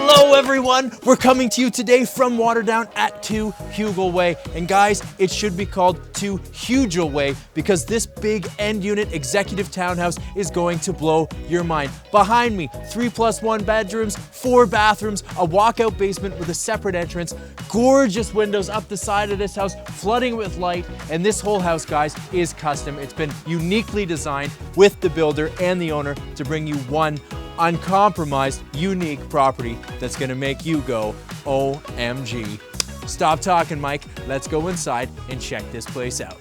Hello everyone, we're coming to you today from Waterdown at 2 Hugill Way. And guys, it should be called 2 Hugill Way because this big end unit executive townhouse is going to blow your mind. Behind me, 3+1 bedrooms, 4 bathrooms, a walkout basement with a separate entrance, gorgeous windows up the side of this house, flooding with light. And this whole house, guys, is custom. It's been uniquely designed with the builder and the owner to bring you one uncompromised, unique property that's gonna make you go, OMG. Stop talking, Mike. Let's go inside and check this place out.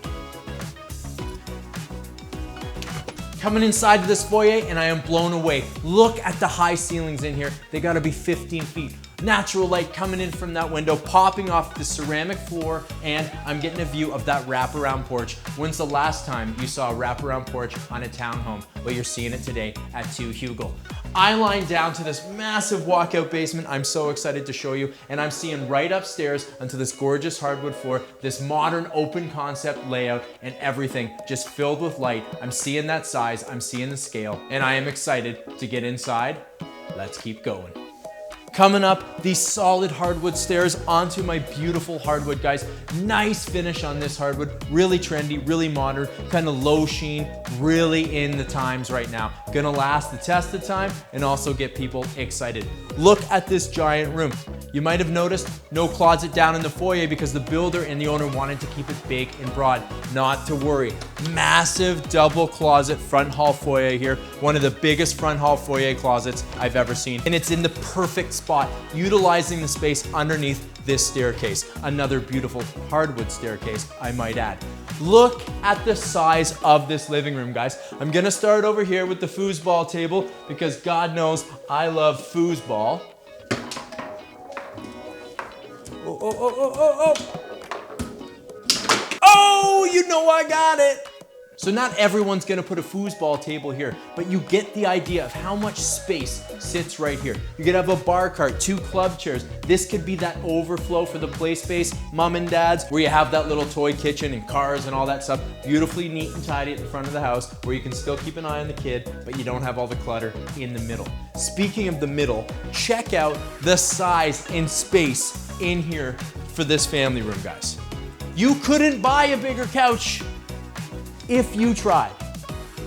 Coming inside this foyer and I am blown away. Look at the high ceilings in here. They gotta be 15 feet. Natural light coming in from that window, popping off the ceramic floor, and I'm getting a view of that wraparound porch. When's the last time you saw a wraparound porch on a townhome? Well, you're seeing it today at 2 Hugill. I line down to this massive walkout basement I'm so excited to show you, and I'm seeing right upstairs onto this gorgeous hardwood floor, this modern open concept layout, and everything just filled with light. I'm seeing that size, I'm seeing the scale, and I am excited to get inside. Let's keep going. Coming up, these solid hardwood stairs onto my beautiful hardwood, guys. Nice finish on this hardwood, really trendy, really modern, kind of low sheen, really in the times right now. Gonna last the test of time and also get people excited. Look at this giant room. You might have noticed no closet down in the foyer because the builder and the owner wanted to keep it big and broad. Not to worry. Massive double closet front hall foyer here. One of the biggest front hall foyer closets I've ever seen. And it's in the perfect spot, utilizing the space underneath this staircase. Another beautiful hardwood staircase, I might add. Look at the size of this living room, guys. I'm gonna start over here with the foosball table because God knows I love foosball. Oh, you know I got it. So not everyone's gonna put a foosball table here, but you get the idea of how much space sits right here. You could have a bar cart, 2 club chairs. This could be that overflow for the play space, mom and dad's, where you have that little toy kitchen and cars and all that stuff. Beautifully neat and tidy at the front of the house, where you can still keep an eye on the kid, but you don't have all the clutter in the middle. Speaking of the middle, check out the size and space in here for this family room, guys. You couldn't buy a bigger couch if you tried.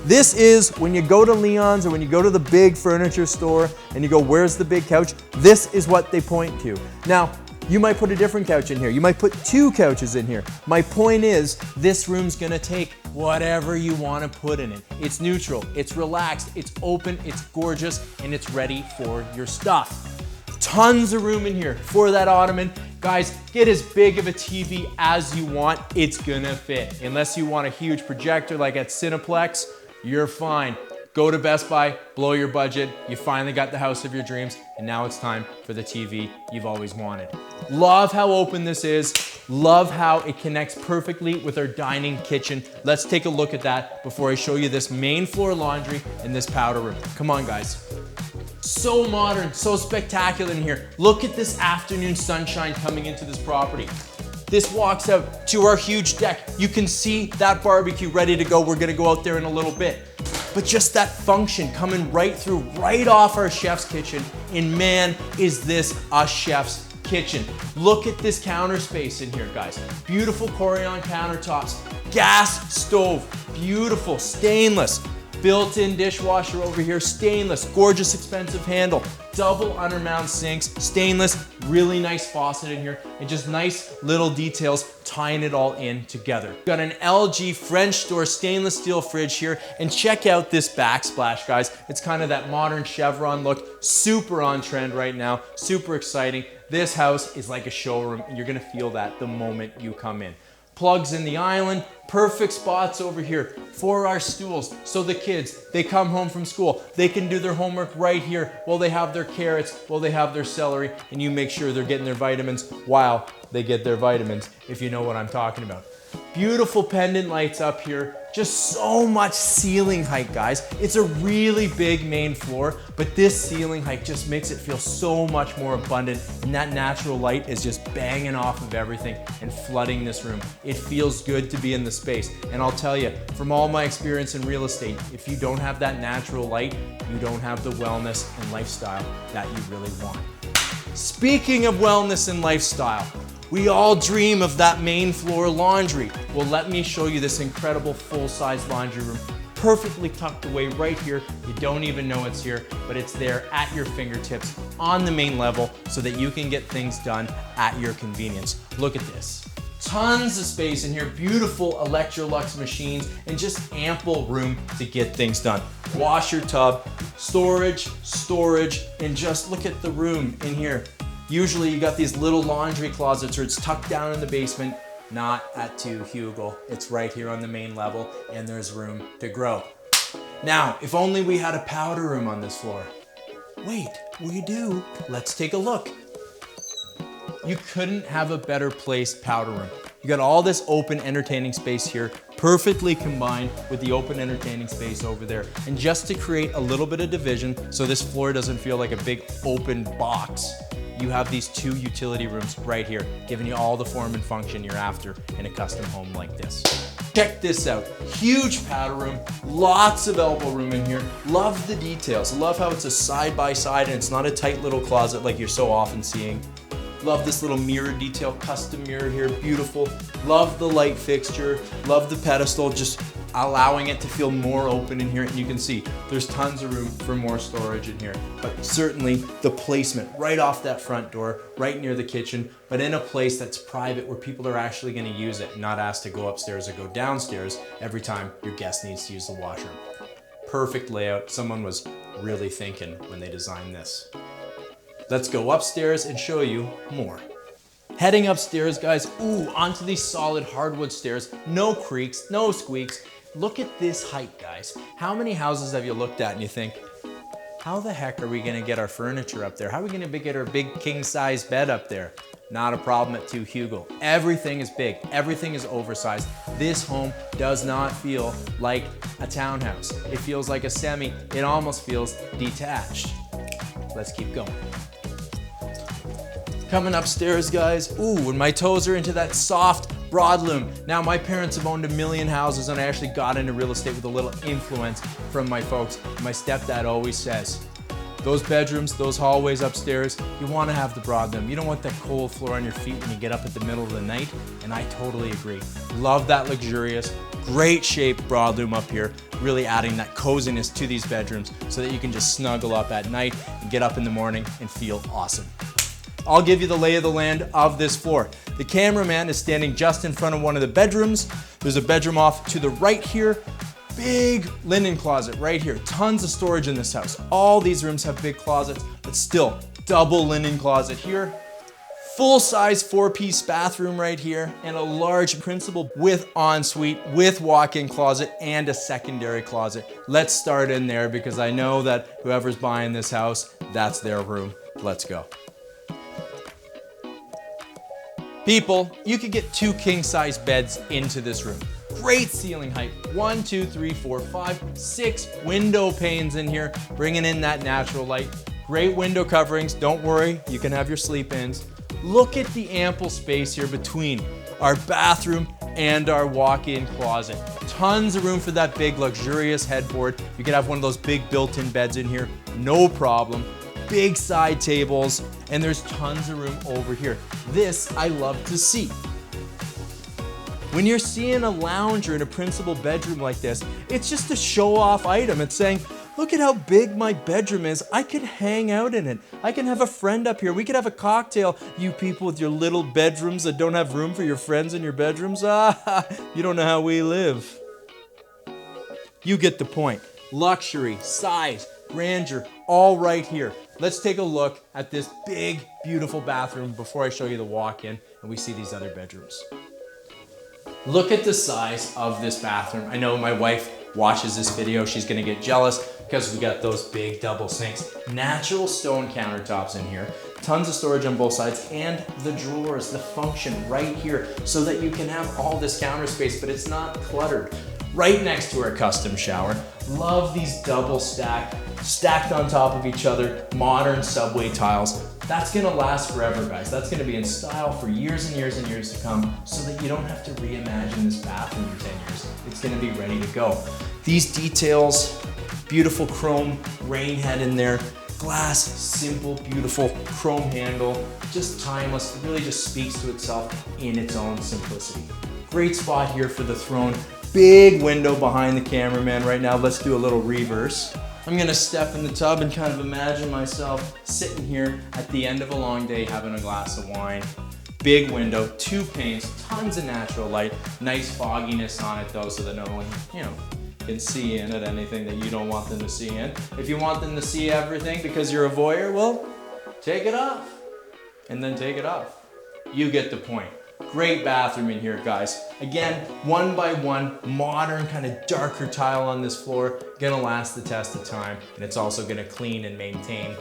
This is when you go to Leon's or when you go to the big furniture store and you go, where's the big couch? This is what they point to. Now, you might put a different couch in here. You might put 2 couches in here. My point is, this room's gonna take whatever you wanna put in it. It's neutral, it's relaxed, it's open, it's gorgeous, and it's ready for your stuff. Tons of room in here for that ottoman. Guys, get as big of a TV as you want, it's gonna fit. Unless you want a huge projector like at Cineplex, you're fine. Go to Best Buy, blow your budget, you finally got the house of your dreams, and now it's time for the TV you've always wanted. Love how open this is, love how it connects perfectly with our dining kitchen. Let's take a look at that before I show you this main floor laundry and this powder room. Come on, guys. So modern, so spectacular in here. Look at this afternoon sunshine coming into this property. This walks out to our huge deck. You can see that barbecue ready to go. We're gonna go out there in a little bit. But just that function coming right through, right off our chef's kitchen. And man, is this a chef's kitchen. Look at this counter space in here, guys. Beautiful Corian countertops, gas stove, beautiful stainless. Built-in dishwasher over here, stainless, gorgeous expensive handle, double undermount sinks, stainless, really nice faucet in here, and just nice little details tying it all in together. Got an LG French door stainless steel fridge here, and check out this backsplash, guys. It's kind of that modern chevron look, super on trend right now, super exciting. This house is like a showroom, and you're gonna feel that the moment you come in. Plugs in the island, perfect spots over here for our stools. So the kids, they come home from school, they can do their homework right here while they have their carrots, while they have their celery, and you make sure they're getting their vitamins while they get their vitamins, if you know what I'm talking about. Beautiful pendant lights up here. Just so much ceiling height, guys. It's a really big main floor, but this ceiling height just makes it feel so much more abundant, and that natural light is just banging off of everything and flooding this room. It feels good to be in the space, and I'll tell you, from all my experience in real estate, if you don't have that natural light, you don't have the wellness and lifestyle that you really want. Speaking of wellness and lifestyle, we all dream of that main floor laundry. Well, let me show you this incredible full-size laundry room, perfectly tucked away right here. You don't even know it's here, but it's there at your fingertips on the main level so that you can get things done at your convenience. Look at this. Tons of space in here, beautiful Electrolux machines, and just ample room to get things done. Washer tub, storage, and just look at the room in here. Usually you got these little laundry closets or it's tucked down in the basement. Not at 2 Hugill. It's right here on the main level and there's room to grow. Now, if only we had a powder room on this floor. Wait, we do. Let's take a look. You couldn't have a better placed powder room. You got all this open entertaining space here, perfectly combined with the open entertaining space over there. And just to create a little bit of division so this floor doesn't feel like a big open box, you have these 2 utility rooms right here, giving you all the form and function you're after in a custom home like this. Check this out, huge powder room, lots of elbow room in here. Love the details, love how it's a side by side and it's not a tight little closet like you're so often seeing. Love this little mirror detail, custom mirror here, beautiful. Love the light fixture, love the pedestal, just allowing it to feel more open in here. And you can see there's tons of room for more storage in here. But certainly the placement right off that front door, right near the kitchen, but in a place that's private where people are actually gonna use it, not asked to go upstairs or go downstairs every time your guest needs to use the washroom. Perfect layout. Someone was really thinking when they designed this. Let's go upstairs and show you more. Heading upstairs, guys, onto these solid hardwood stairs. No creaks, no squeaks. Look at this height, guys. How many houses have you looked at and you think, how the heck are we gonna get our furniture up there? How are we gonna get our big king size bed up there? Not a problem at 2 Hugill. Everything is big, everything is oversized. This home does not feel like a townhouse. It feels like a semi, it almost feels detached. Let's keep going. Coming upstairs, guys, and my toes are into that soft broadloom. Now, my parents have owned a million houses and I actually got into real estate with a little influence from my folks. My stepdad always says, those bedrooms, those hallways upstairs, you want to have the broadloom. You don't want that cold floor on your feet when you get up at the middle of the night, and I totally agree. Love that luxurious, great shaped broadloom up here, really adding that coziness to these bedrooms so that you can just snuggle up at night and get up in the morning and feel awesome. I'll give you the lay of the land of this floor. The cameraman is standing just in front of one of the bedrooms. There's a bedroom off to the right here. Big linen closet right here. Tons of storage in this house. All these rooms have big closets, but still double linen closet here. Full-size 4-piece bathroom right here and a large principal with ensuite, with walk-in closet and a secondary closet. Let's start in there because I know that whoever's buying this house, that's their room. Let's go. People, you could get 2 king-size beds into this room. Great ceiling height, 1, 2, 3, 4, 5, 6 window panes in here, bringing in that natural light. Great window coverings, don't worry, you can have your sleep-ins. Look at the ample space here between our bathroom and our walk-in closet. Tons of room for that big luxurious headboard. You could have one of those big built-in beds in here, no problem. Big side tables, and there's tons of room over here. This I love to see. When you're seeing a lounge or in a principal bedroom like this, it's just a show-off item. It's saying, look at how big my bedroom is. I could hang out in it. I can have a friend up here. We could have a cocktail. You people with your little bedrooms that don't have room for your friends in your bedrooms, you don't know how we live. You get the point. Luxury, size, grandeur, all right here. Let's take a look at this big, beautiful bathroom before I show you the walk-in and we see these other bedrooms. Look at the size of this bathroom. I know my wife watches this video. She's gonna get jealous because we got those big double sinks. Natural stone countertops in here. Tons of storage on both sides and the drawers, the function right here so that you can have all this counter space, but it's not cluttered. Right next to our custom shower. Love these double stacked on top of each other, modern subway tiles. That's gonna last forever, guys. That's gonna be in style for years and years and years to come so that you don't have to reimagine this bathroom in 10 years. It's gonna be ready to go. These details, beautiful chrome rain head in there, Glass, simple, beautiful, chrome handle, just timeless. It really just speaks to itself in its own simplicity. Great spot here for the throne. Big window behind the cameraman right now. Let's do a little reverse. I'm gonna step in the tub and kind of imagine myself sitting here at the end of a long day having a glass of wine. Big window, 2 panes, tons of natural light, nice fogginess on it though, so that no one, can see in at anything that you don't want them to see in. If you want them to see everything because you're a voyeur, well, take it off and then take it off. You get the point. Great bathroom in here, guys. Again, 1x1, modern, kind of darker tile on this floor. Gonna last the test of time, and it's also gonna clean and maintain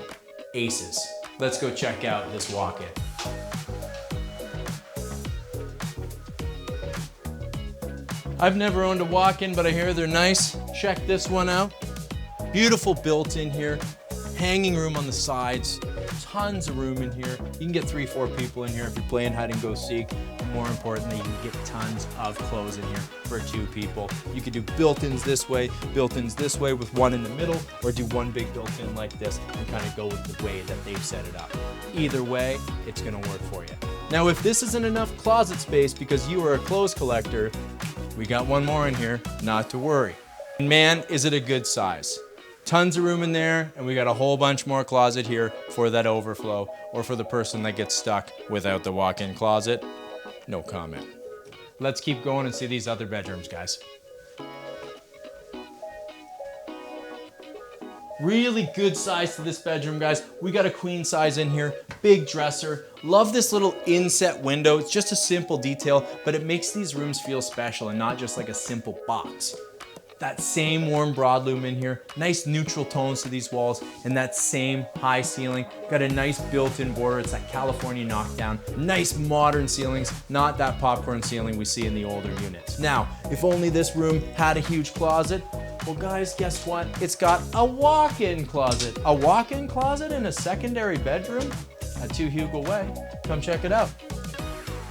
aces. Let's go check out this walk-in. I've never owned a walk-in, but I hear they're nice. Check this one out. Beautiful built-in here. Hanging room on the sides. Tons of room in here. You can get 3-4 people in here if you're playing hide and go seek. But more importantly, you can get tons of clothes in here for 2 people. You could do built-ins this way with one in the middle, or do one big built-in like this and kind of go with the way that they've set it up. Either way, it's gonna work for you. Now, if this isn't enough closet space because you are a clothes collector, we got one more in here, not to worry. Man, is it a good size. Tons of room in there, and we got a whole bunch more closet here for that overflow, or for the person that gets stuck without the walk-in closet. No comment. Let's keep going and see these other bedrooms, guys. Really good size to this bedroom, guys. We got a queen size in here, big dresser. Love this little inset window. It's just a simple detail, but it makes these rooms feel special and not just like a simple box. That same warm broadloom in here, nice neutral tones to these walls, and that same high ceiling. Got a nice built-in border. It's that California knockdown. Nice modern ceilings, not that popcorn ceiling we see in the older units. Now, if only this room had a huge closet, well guys, guess what? It's got a walk-in closet. A walk-in closet in a secondary bedroom at 2 Hugill Way. Come check it out.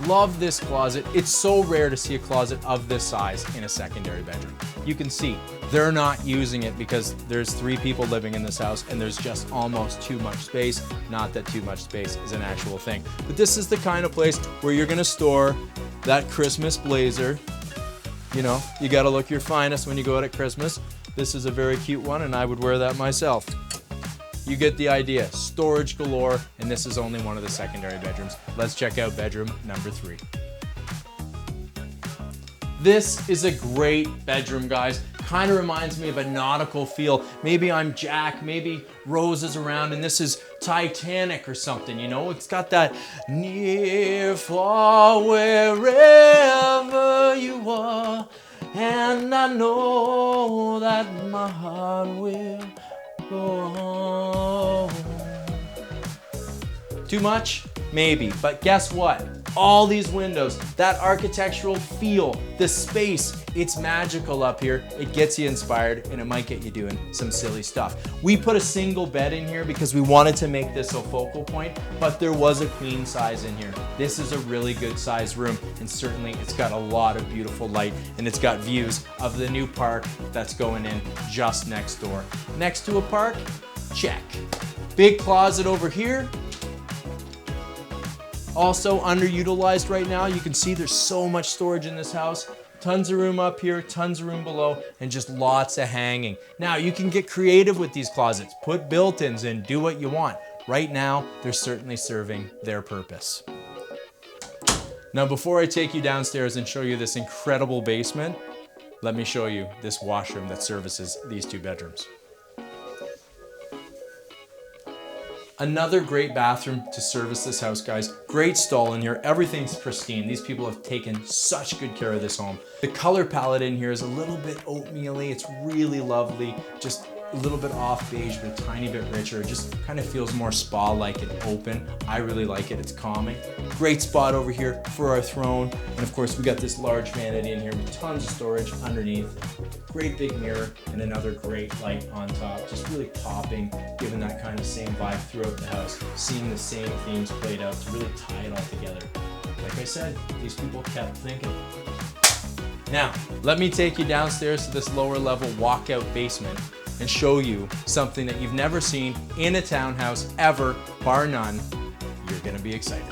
Love this closet. It's so rare to see a closet of this size in a secondary bedroom. You can see they're not using it because there's 3 people living in this house and there's just almost too much space. Not that too much space is an actual thing, but this is the kind of place where you're gonna store that Christmas blazer. You know, you gotta look your finest when you go out at Christmas. This is a very cute one and I would wear that myself. You get the idea. Storage galore, and this is only one of the secondary bedrooms. Let's check out bedroom number 3. This is a great bedroom, guys. Kind of reminds me of a nautical feel. Maybe I'm Jack, maybe Rose is around, and this is Titanic or something, you know? It's got that near, far, wherever you are, and I know that my heart will go on. Too much? Maybe, but guess what? All these windows, that architectural feel, the space, it's magical up here. It gets you inspired and it might get you doing some silly stuff. We put a single bed in here because we wanted to make this a focal point, but there was a queen size in here. This is a really good sized room, and certainly it's got a lot of beautiful light, and it's got views of the new park that's going in just next door. Next to a park? Check. Big closet over here. Also underutilized right now. You can see there's so much storage in this house. Tons of room up here, tons of room below, and just lots of hanging. Now you can get creative with these closets. Put built-ins in, do what you want. Right now, they're certainly serving their purpose. Now before I take you downstairs and show you this incredible basement, let me show you this washroom that services these 2 bedrooms. Another great bathroom to service this house, guys. Great stall in here. Everything's pristine. These people have taken such good care of this home. The color palette in here is a little bit oatmeal-y. It's really lovely. Just a little bit off beige, but a tiny bit richer. It just kind of feels more spa-like and open. I really like it. It's calming. Great spot over here for our throne. And of course, we got this large vanity in here with tons of storage underneath. Great big mirror and another great light on top. Just really popping, giving that kind of same vibe throughout the house. Seeing the same themes played out to really tie it all together. Like I said, these people kept thinking. Now, let me take you downstairs to this lower level walkout basement and show you something that you've never seen in a townhouse ever, bar none. You're gonna be excited.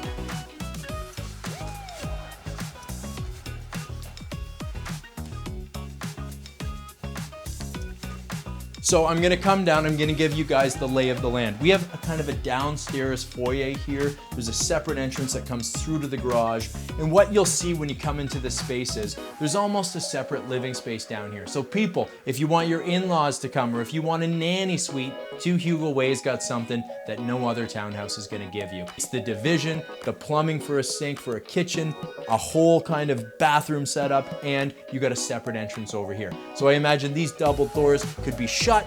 So I'm gonna come down, I'm gonna give you guys the lay of the land. We have a kind of a downstairs foyer here. There's a separate entrance that comes through to the garage. And what you'll see when you come into this space is there's almost a separate living space down here. So people, if you want your in-laws to come, or if you want a nanny suite, 2 Hugill Way's got something that no other townhouse is gonna give you. It's the division, the plumbing for a sink, for a kitchen, a whole kind of bathroom setup, and you got a separate entrance over here. So I imagine these double doors could be shut.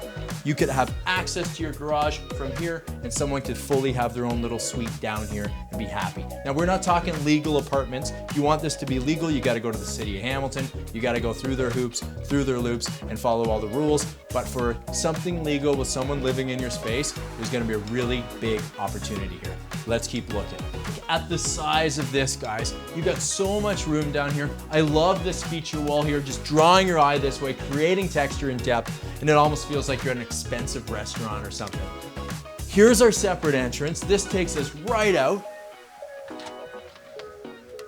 You could have access to your garage from here, and someone could fully have their own little suite down here and be happy. Now, we're not talking legal apartments. If you want this to be legal, you gotta go to the city of Hamilton. You gotta go through their hoops, through their loops, and follow all the rules. But for something legal with someone living in your space, there's gonna be a really big opportunity here. Let's keep looking. Look at the size of this, guys. You got so much room down here. I love this feature wall here, just drawing your eye this way, creating texture and depth, and it almost feels like you're at an expensive restaurant or something. Here's our separate entrance. This takes us right out.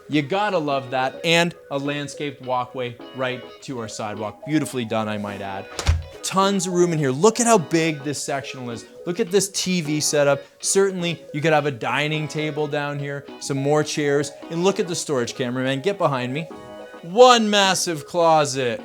You gotta love that, and a landscaped walkway right to our sidewalk. Beautifully done, I might add. Tons of room in here. Look at how big this sectional is. Look at this TV setup. Certainly, you could have a dining table down here, some more chairs, and look at the storage, cameraman. Get behind me. One massive closet.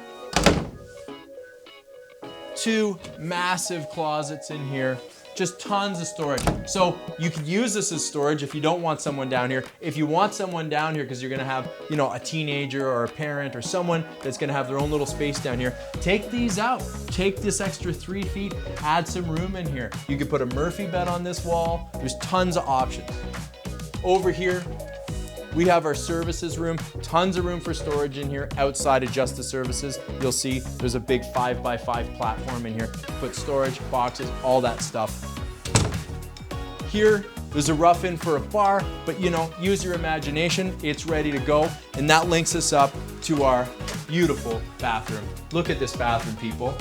2 massive closets in here. Just tons of storage. So you could use this as storage if you don't want someone down here. If you want someone down here because you're gonna have, you know, a teenager or a parent or someone that's gonna have their own little space down here, take these out. Take this extra 3 feet, add some room in here. You could put a Murphy bed on this wall. There's tons of options. Over here, we have our services room, tons of room for storage in here. Outside of just the services, you'll see there's a big 5x5 platform in here. Put storage, boxes, all that stuff. Here, there's a rough in for a bar, but you know, use your imagination, it's ready to go. And that links us up to our beautiful bathroom. Look at this bathroom, people.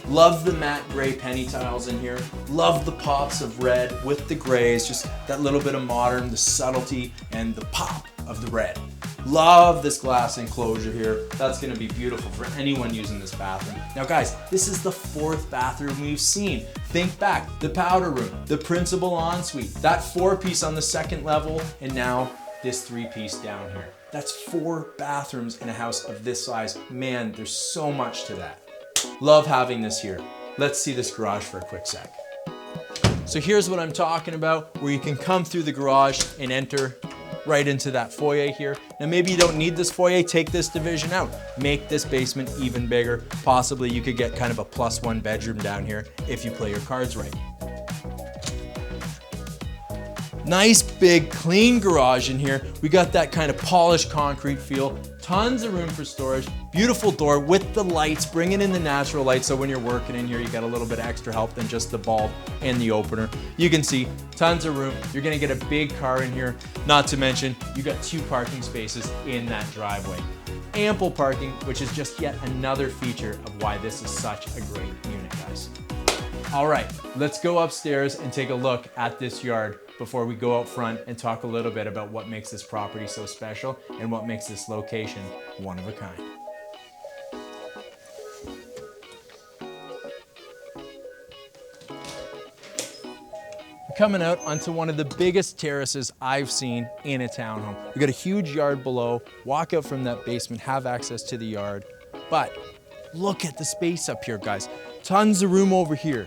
Love the matte gray penny tiles in here. Love the pops of red with the grays, just that little bit of modern, the subtlety and the pop of the red. Love this glass enclosure here. That's gonna be beautiful for anyone using this bathroom. Now guys, this is the 4th bathroom we've seen. Think back, the powder room, the principal ensuite, that 4-piece on the 2nd level, and now this 3-piece down here. That's 4 bathrooms in a house of this size. Man, there's so much to that. Love having this here. Let's see this garage for a quick sec. So here's what I'm talking about, where you can come through the garage and enter right into that foyer here. Now maybe you don't need this foyer, take this division out. Make this basement even bigger. Possibly you could get kind of a +1 bedroom down here if you play your cards right. Nice big clean garage in here. We got that kind of polished concrete feel. Tons of room for storage. Beautiful door with the lights, bringing in the natural light, so when you're working in here, you got a little bit extra help than just the bulb and the opener. You can see tons of room. You're gonna get a big car in here. Not to mention, you got 2 parking spaces in that driveway. Ample parking, which is just yet another feature of why this is such a great unit, guys. All right, let's go upstairs and take a look at this yard before we go out front and talk a little bit about what makes this property so special and what makes this location one of a kind. We're coming out onto one of the biggest terraces I've seen in a townhome. We got a huge yard below, walk out from that basement, have access to the yard. But look at the space up here, guys. Tons of room over here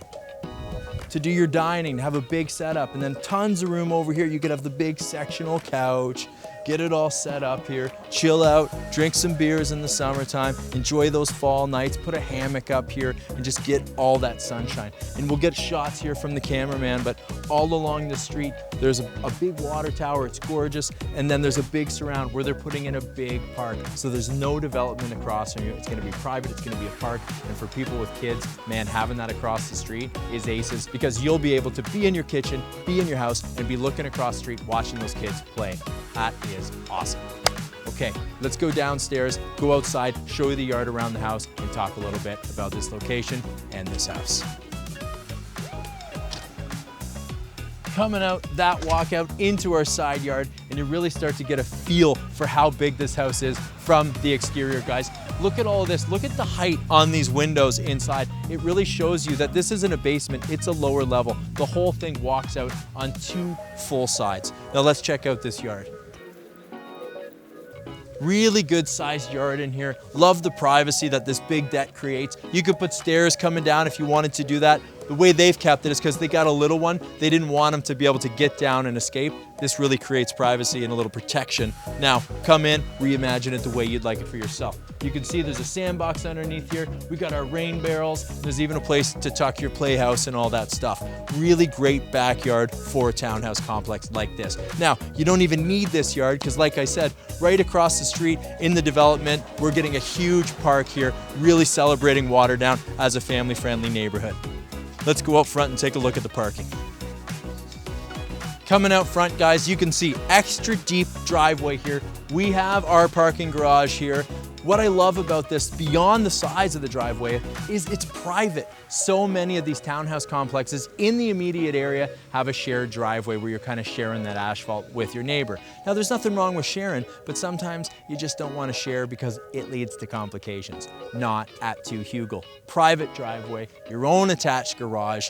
to do your dining, have a big setup, and then tons of room over here. You could have the big sectional couch, get it all set up here, chill out, drink some beers in the summertime, enjoy those fall nights, put a hammock up here, and just get all that sunshine. And we'll get shots here from the cameraman, but all along the street, there's a big water tower, it's gorgeous, and then there's a big surround where they're putting in a big park. So there's no development across from you. It's gonna be private, it's gonna be a park, and for people with kids, man, having that across the street is aces, because you'll be able to be in your kitchen, be in your house, and be looking across the street, watching those kids play. That is awesome. Okay, let's go downstairs, go outside, show you the yard around the house, and talk a little bit about this location and this house. Coming out that walkout into our side yard, and you really start to get a feel for how big this house is from the exterior, guys. Look at all of this. Look at the height on these windows inside. It really shows you that this isn't a basement, it's a lower level. The whole thing walks out on 2 full sides. Now let's check out this yard. Really good sized yard in here. Love the privacy that this big deck creates. You could put stairs coming down if you wanted to do that. The way they've kept it is because they got a little one. They didn't want them to be able to get down and escape. This really creates privacy and a little protection. Now, come in, reimagine it the way you'd like it for yourself. You can see there's a sandbox underneath here. We got our rain barrels. There's even a place to tuck your playhouse and all that stuff. Really great backyard for a townhouse complex like this. Now, you don't even need this yard because like I said, right across the street in the development, we're getting a huge park here, really celebrating Waterdown as a family-friendly neighborhood. Let's go out front and take a look at the parking. Coming out front, guys, you can see extra deep driveway here. We have our parking garage here. What I love about this, beyond the size of the driveway, is it's private. So many of these townhouse complexes in the immediate area have a shared driveway where you're kind of sharing that asphalt with your neighbor. Now, there's nothing wrong with sharing, but sometimes you just don't want to share because it leads to complications. Not at 2 Hugill. Private driveway, your own attached garage,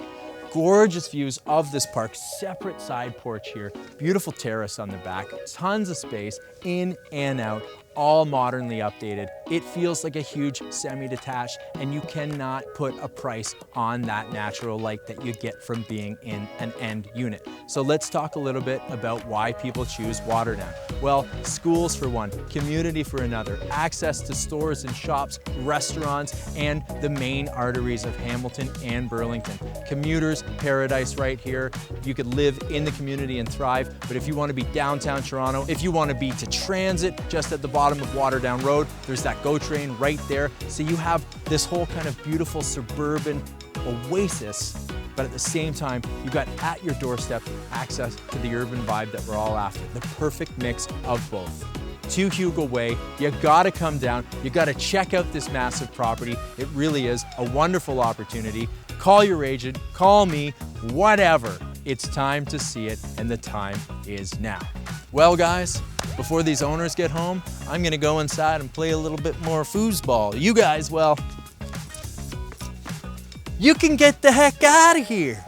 gorgeous views of this park, separate side porch here, beautiful terrace on the back, tons of space in and out, all modernly updated. It feels like a huge semi-detached, and you cannot put a price on that natural light that you get from being in an end unit. So let's talk a little bit about why people choose Waterdown. Well, schools for one, community for another, access to stores and shops, restaurants, and the main arteries of Hamilton and Burlington. Commuters, paradise right here. You could live in the community and thrive, but if you want to be downtown Toronto, if you want to be to transit just at the bottom of Waterdown Road, there's that GO train right there. So you have this whole kind of beautiful suburban oasis, but at the same time, you've got at your doorstep access to the urban vibe that we're all after. The perfect mix of both. 2 Hugill Way, you gotta come down, you gotta check out this massive property. It really is a wonderful opportunity. Call your agent, call me, whatever. It's time to see it, and the time is now. Well, guys, before these owners get home, I'm gonna go inside and play a little bit more foosball. You guys, well, you can get the heck out of here.